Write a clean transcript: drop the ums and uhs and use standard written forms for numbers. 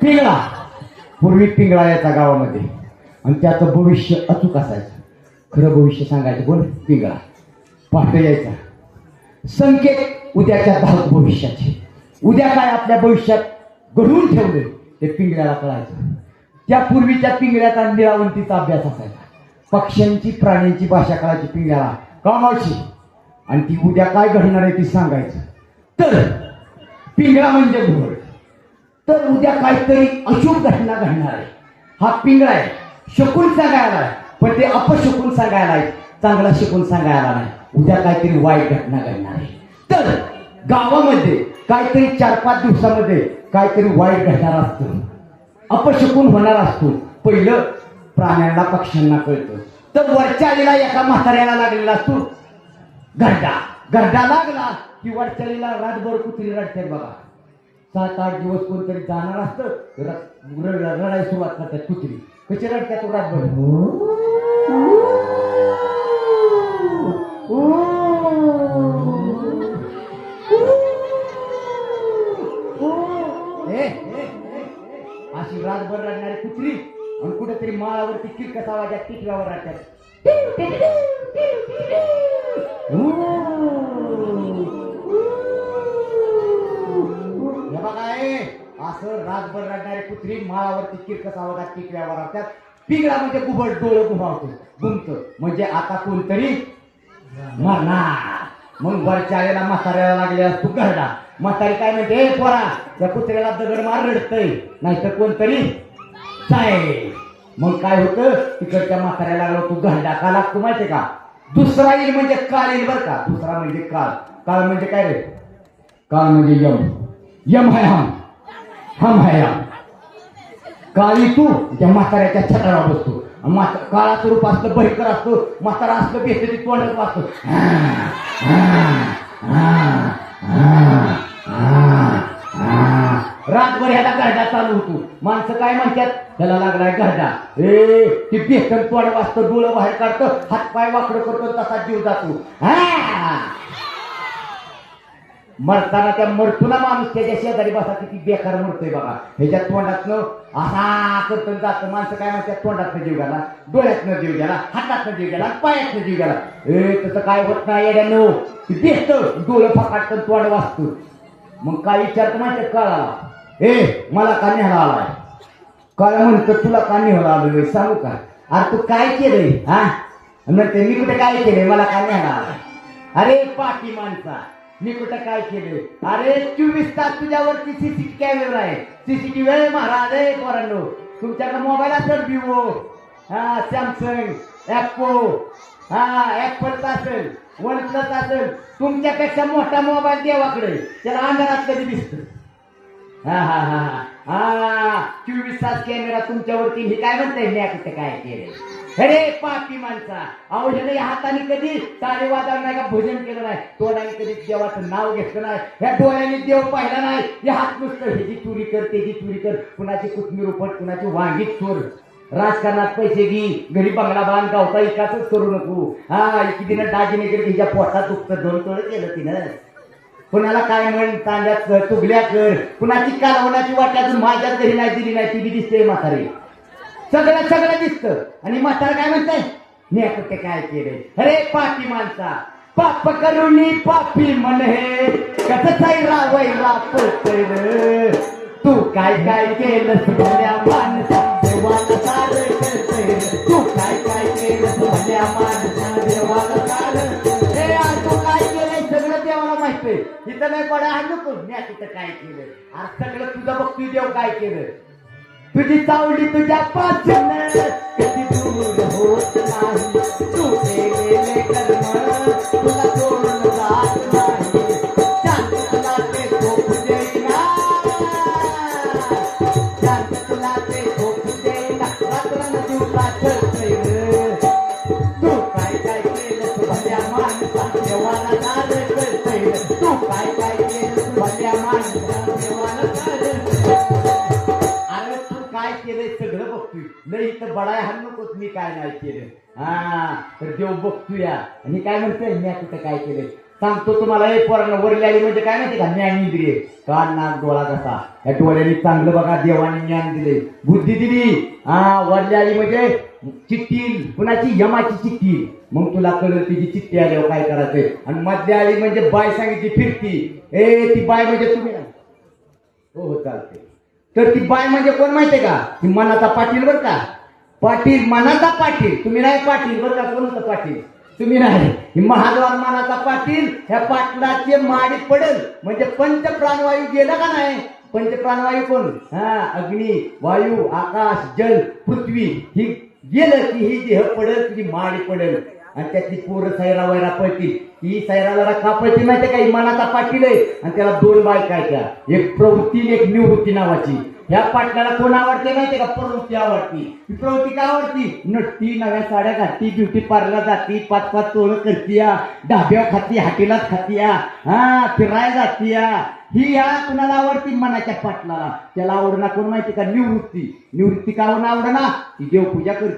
पिंगळा पूर्वी पिंगळा यायचा गावामध्ये आणि त्याचं भविष्य अचूक असायचं. खरं भविष्य सांगायचं कोण? पिंगळा. पहाटे यायचा. संकेत उद्याच्या धावत भविष्याचे. उद्या काय आपल्या भविष्यात घडवून ठेवले ते पिंगळ्याला कळायचं. त्या पूर्वीच्या पिंगळ्याचा निळावंतीचा अभ्यास असायचा. पक्ष्यांची प्राण्यांची भाषा कळायची पिंगळ्याला, कामाची. आणि ती उद्या काय घडणार आहे ती सांगायचं. तर पिंगळा म्हणजे घोड. तर उद्या काहीतरी अशुभ घटना घडणार आहे. हा पिंगळा आहे. शकून सांगायला आहे, पण ते अपशकून सांगायला आहे, चांगला शकून सांगायला नाही. उद्या काहीतरी वाईट घटना घडणार आहे. तर गावामध्ये काहीतरी 4-5 दिवसामध्ये काहीतरी वाईट घडणार असतो, अपशकून होणार असतो. पहिलं प्राण्यांना पक्ष्यांना कळतं. तर वरच्या आलेला एका म्हाताऱ्याला लागलेला असतो गरडा. गरडा लागला की वरच्या आलेला रातभर कुत्री रडते बघा. 7-8 दिवस कोणतरी जाणार असतं, रडायला सुरुवात करतात कुत्री. कशी रडतात रातभर? अशी रातभर रडणारी कुत्री आणि कुठेतरी माळावरती किरकस आवाजात टिकल्यावर राहतात. असं रातभर रडणारी कुत्री माळावरती किरकस आवाजात टिकल्यावर राहतात. पिंगळा म्हणजे गुबड डोळं घुमावतो, घुमतं. म्हणजे आता कोणतरी मरणार. मग वरच्या आलेला म्हाताऱ्याला लागले असतो गरडा. म्हातारी काय म्हणते, पोरा त्या कुत्र्याला दगड मार रडतय, नाहीतर कोणतरी जाय. मग काय होतं, तिकडच्या म्हाताऱ्याला लागला तो गरडा. का लागतो माहितीये का? दुसरा येईल म्हणजे काल येईल बरं का. दुसरा म्हणजे काल. काल म्हणजे काय रे? काल म्हणजे यम. यम है हम, हम है यम. काळी तू त्या म्हाताऱ्याच्या छताला बसतो. काळाचं रूप असलं भयंकर असतो, म्हातारा असलं बेसरी तोंडात वाचतो. रातभर ह्याला गरडा चालू होतो. माणसं काय म्हणतात, त्याला लागलाय गरडा. ती बेसन तोंड वाचतं, डोळं बाहेर काढतं, हातपाय वाकडं करतो, तसा जीव जातो. मरताना त्या मरतुना माणूस त्याच्या शेजारी बसा किती बेकार मरतोय बघा. ह्याच्या तोंडातनं असा करतो जातं. माणसं काय म्हणतात, तोंडातनं जीव गेला, डोळ्यातनं जीव गेला, हातातनं जीव गेला, पायातनं जीव गेला. तसं काय होत नाही येड्यानं. दिसतं डोळं फकाटतं, तोंड वाचतं. मग काय विचारतं माहिती काळाला, मला का न्यायला आलाय? काळा म्हणतं, तुला का न्यायला आलोय सांगू का? अरे तू काय केलंय? म्हणते, मी कुठे काय केलंय, मला का न्यायला आलाय? अरे पाठी माणसा, मी कुठं काय केलं? अरे 24 तास तुझ्यावरती सीसीटीव्ही कॅमेरा आहे. सीसीटीव्ही आहे महाराज. पोरांनो, तुमच्याकडे मोबाईल असेल, विवो, सॅमसंग, ऍपो, ऍपलचा असेल, वन प्लस असेल, तुमच्यापेक्षा मोठा मोबाईल देवाकडे. त्याला अंधारात कधी दिसत? 24 तास कॅमेरा तुमच्यावरती. हे काय म्हणताय, मी कुठं काय केलं? अरे पापी माणसा, औषध हाताने कधी टाळी वाजवलं नाही का, भोजन केलं नाही, तोंडाने कधी देवाचं नाव घेतलं नाही, ह्या डोळ्याने देव पाहिला नाही. हे हात नुसतं ह्याची चोरी कर, त्याची चोरी कर, कुणाची कोथमीर उपट, कुणाची वांगीत चोर. राजकारणात पैसे घे, घरी बंगला बांध, गावता एकाच करू नको. कितीनं दागिने केले, तिच्या पोटात दुखतं, 2 तोळे केलं तिनं. कुणाला काय म्हण, तांड्यात तुगल्या कर, कुणाची कालवणाची वाट अजून माझ्यात घरी नाही दिली नाही, ती बी दिसते म्हातारी. सगळं दिसतं. आणि म्हातारा काय म्हणताय, मी कुठे काय केले? अरे पापी माणसा, पाप करुणी पापी मन हे, कसं रावैरा पळतय. तू काय काय केलं भल्या माणसा, देवाला सारं करतय. तू काय काय केलं भल्या माणसा, देवाला सारं. तू काय केलंय सगळं देवाला माहितीये. इथं नाही पडा हा नको, मी कुठं काय केलं? आज सगळं तुझं बघतोय देव काय केलं. तुझी चावडी तुझ्या पासून कधी दूर होत नाही. तू केलेले कर्म तुला सोडून जात नाही. शांत तुला ते झोप देईना, शांत तुला ते झोप देईना, रात्र दिवसा ठरतय. तू काय काय केलं भल्या माणसा, देवाला सारं करतय. तू काय काय केलं भल्या माणसा, देवाला सारं सगळं बघतोय. नाही तर बडाय हा नकोच, मी काय नाही केलं. तर देव बघतोय आणि काय म्हणतोय, मी कुठं काय केलं? सांगतो तुम्हाला हे पोरांना वरली आली म्हणजे काय माहिती का ज्ञानेंद्रिय कान नाक डोळा कसा या डोळ्यांनी चांगलं बघा देवाने ज्ञान दिले बुद्धी दिली वरली आली म्हणजे चिठ्ठी कुणाची यमाची चिठ्ठी मग तुला कळलं तिची चिठ्ठी आल्यावर काय करायचंय आणि मधली आली म्हणजे बाय सांगितली फिरती ती बाय म्हणजे तुम्ही हो चालते तर ती बाय म्हणजे कोण माहितीये का ती मनाचा पाटील बरं का पाटील मनाचा पाटील तुम्ही नाही पाटील बरं का कोण होतं पाटील तुम्ही नाही महाद्वार मानाचा पाटील ह्या पाटलाचे माडी पडेल म्हणजे पंच प्राणवायू गेला का नाही पंच प्राणवायू कोण अग्नी वायू आकाश जल पृथ्वी ही गेलं की ही देह पडेल तुझी माडी पडेल आणि त्यातली पोरं सैरा वैरा पळतील ही सैरा वैरा का पळतील माहितीये का ही मनाचा पाटील आहे आणि त्याला दोन बायका आहेत त्या एक प्रवृत्ती एक निवृत्ती नावाची ह्या पाटलाला कोण आवडते माहितीये का प्रवृत्ती आवडती ही प्रवृत्ती का आवडती नटती नव्या साड्या घालती ब्युटी पार्लर जाती 5-5 तोळ करतीया ढाब्या खाती हॉटेलात खातीया फिरायला जातीया ही या कुणाला आवडती मनाच्या पाटलाला त्याला आवडणार कोण माहिती का निवृत्ती का आवडणार ती देवपूजा करते